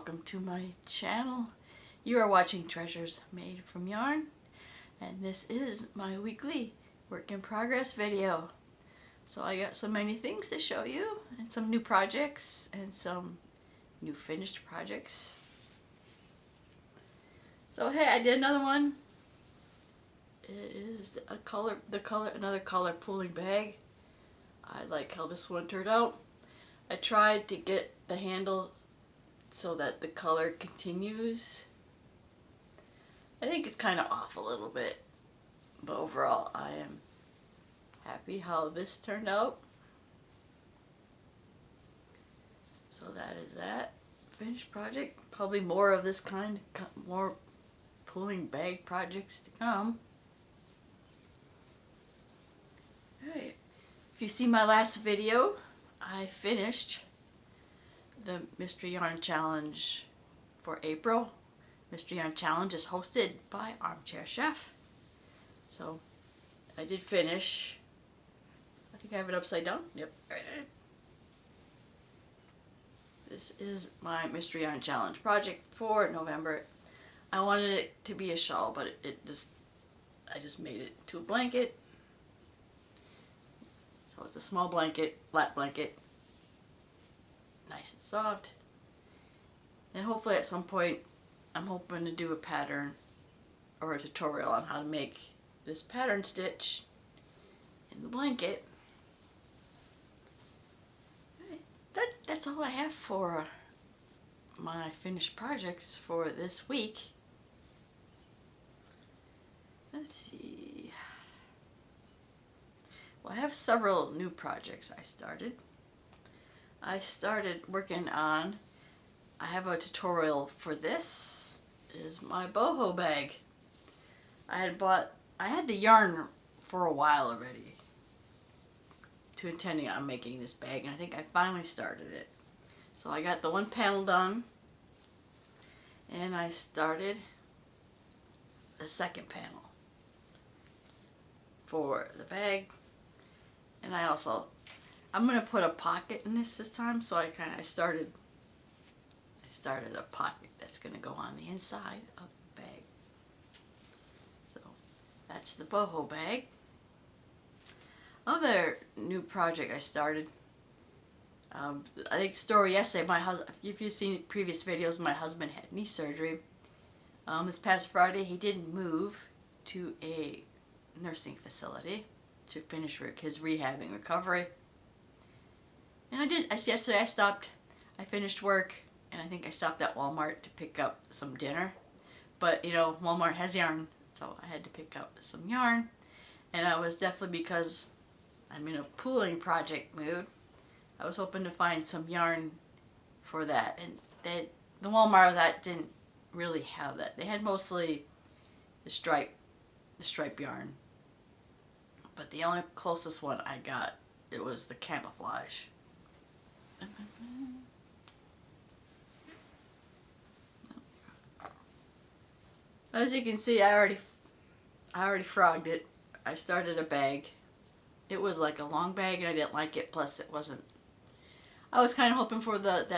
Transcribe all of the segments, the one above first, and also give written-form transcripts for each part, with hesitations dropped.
welcome to my channel. You are watching Treasures Made from Yarn, and this is my weekly work in progress video. So I got so many things to show you, and some new projects and some new finished projects. So hey, I did another one. It is another color pooling bag. I like how this one turned out. I tried to get the handle so that the color continues. I think it's kind of off a little bit, but overall I am happy how this turned out. So that is that finished project. Probably more of this kind, more pulling bag projects to come. Alright, if you see my last video, I finished the Mystery Yarn Challenge for April. Mystery Yarn Challenge is hosted by Armchair Chef. So I did finish. I think I have it upside down. Yep, right there. This is my Mystery Yarn Challenge project for November. I wanted it to be a shawl, but I just made it into a blanket. So it's a small blanket, flat blanket, nice and soft. And hopefully at some point I'm hoping to do a pattern or a tutorial on how to make this pattern stitch in the blanket. That's all I have for my finished projects for this week. Let's see. Well, I have several new projects I started. I started working on, I have a tutorial for this, is my boho bag. I had the yarn for a while already to intending on making this bag, and I think I finally started it. So I got the one panel done, and I started the second panel for the bag. And I'm going to put a pocket in this time, so I started a pocket that's going to go on the inside of the bag. So that's the boho bag. Other new project I started, I think story yesterday, if you've seen previous videos, my husband had knee surgery. This past Friday he did move to a nursing facility to finish his rehabbing recovery. And yesterday I finished work, and I think I stopped at Walmart to pick up some dinner. But you know, Walmart has yarn, so I had to pick up some yarn. And I was definitely, because I'm in a pooling project mood, I was hoping to find some yarn for that. And the Walmart I was at didn't really have that. They had mostly the stripe yarn. But the only closest one I got, it was the camouflage. As you can see, I already frogged it. I started a bag. It was like a long bag, and I didn't like it. Plus, it wasn't. I was kind of hoping for that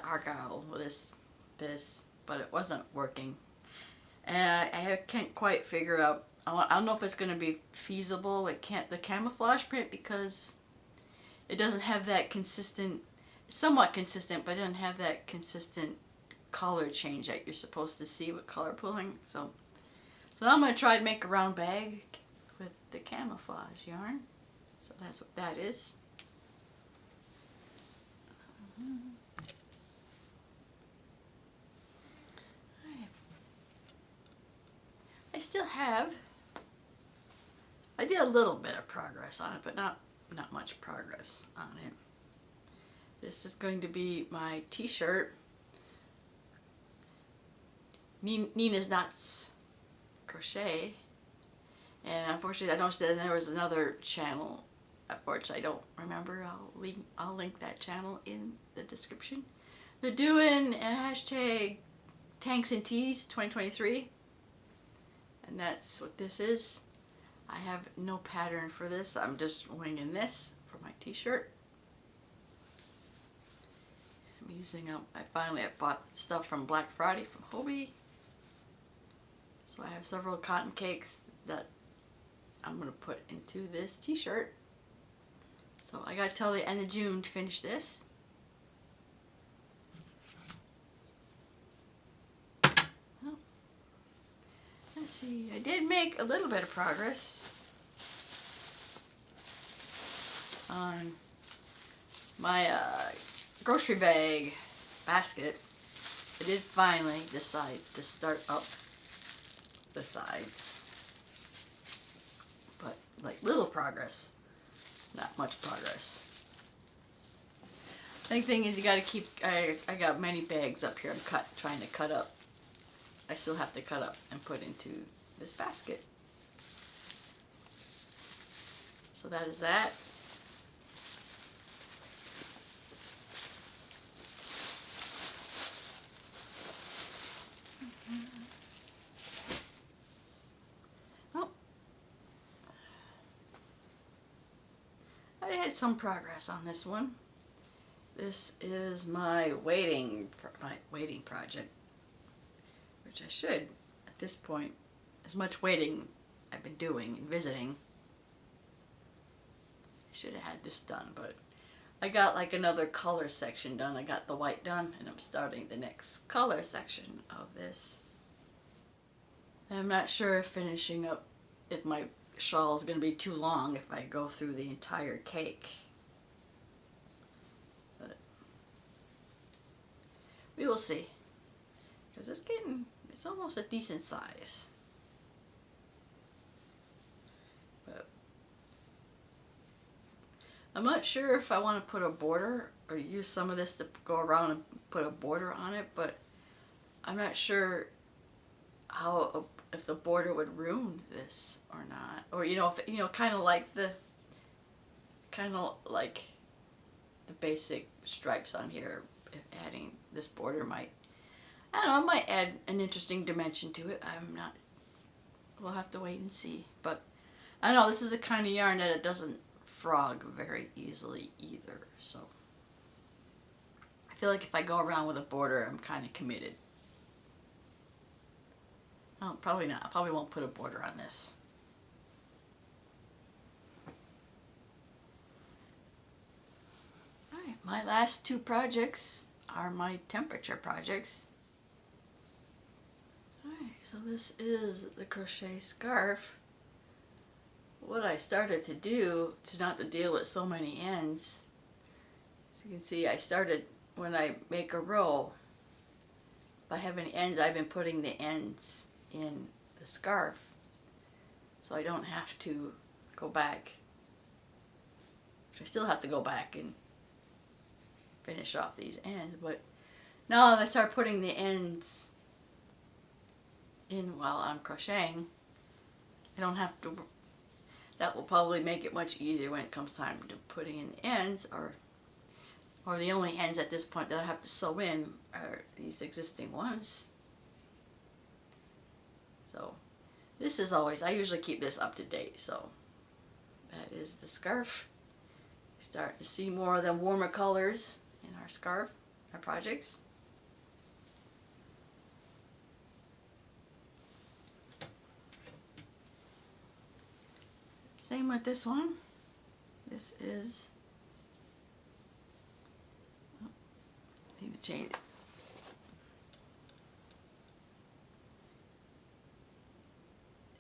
argyle, this, but it wasn't working. And I can't quite figure out. I don't know if it's going to be feasible. The camouflage print, because it doesn't have that consistent, somewhat consistent, but it doesn't have that consistent color change that you're supposed to see with color pooling. So now I'm going to try to make a round bag with the camouflage yarn. So that's what that is. I did a little bit of progress on it, but not much progress on it. This is going to be my t-shirt. Nina's Knots Crochet. And unfortunately, I noticed that there was another channel. Unfortunately, I don't remember. I'll link that channel in the description. They're doing a hashtag Tanks and Tees 2023. And that's what this is. I have no pattern for this. I'm just winging this for my t-shirt. using I finally bought stuff from Black Friday from Hobie. So I have several cotton cakes that I'm going to put into this t-shirt. So I got till the end of June to finish this. Well, let's see, I did make a little bit of progress on my grocery bag basket. I did finally decide to start up the sides, but like little progress, not much progress. The thing is, you got to keep. I got many bags up here. I'm trying to cut up. I still have to cut up and put into this basket. So that is that. I had some progress on this one. This is my waiting project, which I should, at this point, as much waiting I've been doing and visiting, I should have had this done, but I got like another color section done. I got the white done, and I'm starting the next color section of this. And I'm not sure if finishing up, if my shawl is going to be too long if I go through the entire cake. But we will see. Because it's almost a decent size. But I'm not sure if I want to put a border or use some of this to go around and put a border on it, but I'm not sure how if the border would ruin this or not, or if kind of like the basic stripes on here. If adding this border might, I don't know, it might add an interesting dimension to it. We'll have to wait and see. But I don't know, this is a kind of yarn that it doesn't frog very easily either. So I feel like if I go around with a border, I'm kind of committed. Oh, probably not. I probably won't put a border on this. Alright, my last two projects are my temperature projects. Alright, so this is the crochet scarf. What I started to do to not to deal with so many ends, as you can see, I started when I make a row. If I have any ends, I've been putting the ends in the scarf, so I don't have to go back, which I still have to go back and finish off these ends. But now I start putting the ends in while I'm crocheting, I don't have to. That will probably make it much easier when it comes time to putting in the ends, or the only ends at this point that I have to sew in are these existing ones. So this is always, I usually keep this up to date. So that is the scarf. Start to see more of the warmer colors in our scarf, our projects. Same with this one. This is, oh, need to change it.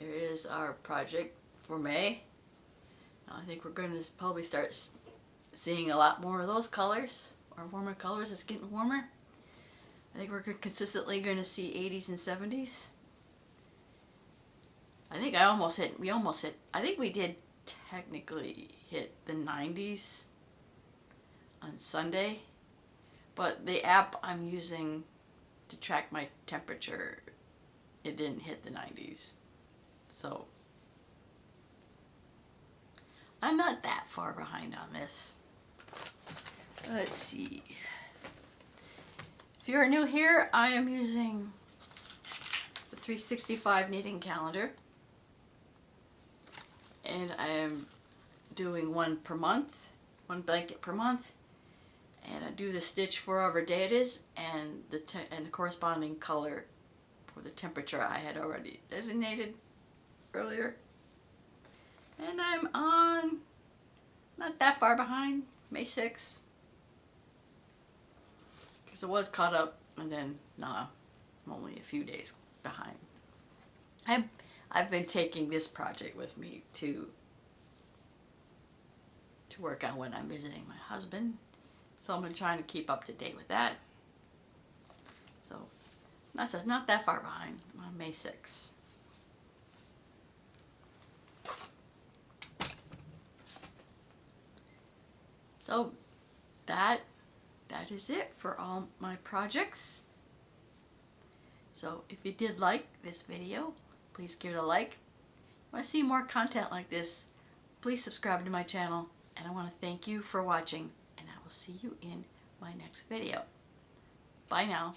There is our project for May. Now I think we're going to probably start seeing a lot more of those colors, or warmer colors. It's getting warmer. I think we're consistently going to see 80s and 70s. I think I think we did technically hit the 90s on Sunday, but the app I'm using to track my temperature, it didn't hit the 90s. So I'm not that far behind on this. Let's see. If you're new here, I am using the 365 knitting calendar. And I am doing one per month, one blanket per month. and I do the stitch for whatever day it is, and the corresponding color for the temperature I had already designated earlier. And I'm on, not that far behind, May 6th. Because it was caught up, and then, nah, I'm only a few days behind. I've been taking this project with me to work on when I'm visiting my husband. So I've been trying to keep up to date with that. So, not that far behind. I'm on May 6th. So that is it for all my projects. So if you did like this video, please give it a like. If you want to see more content like this, please subscribe to my channel. And I want to thank you for watching, and I will see you in my next video. Bye now.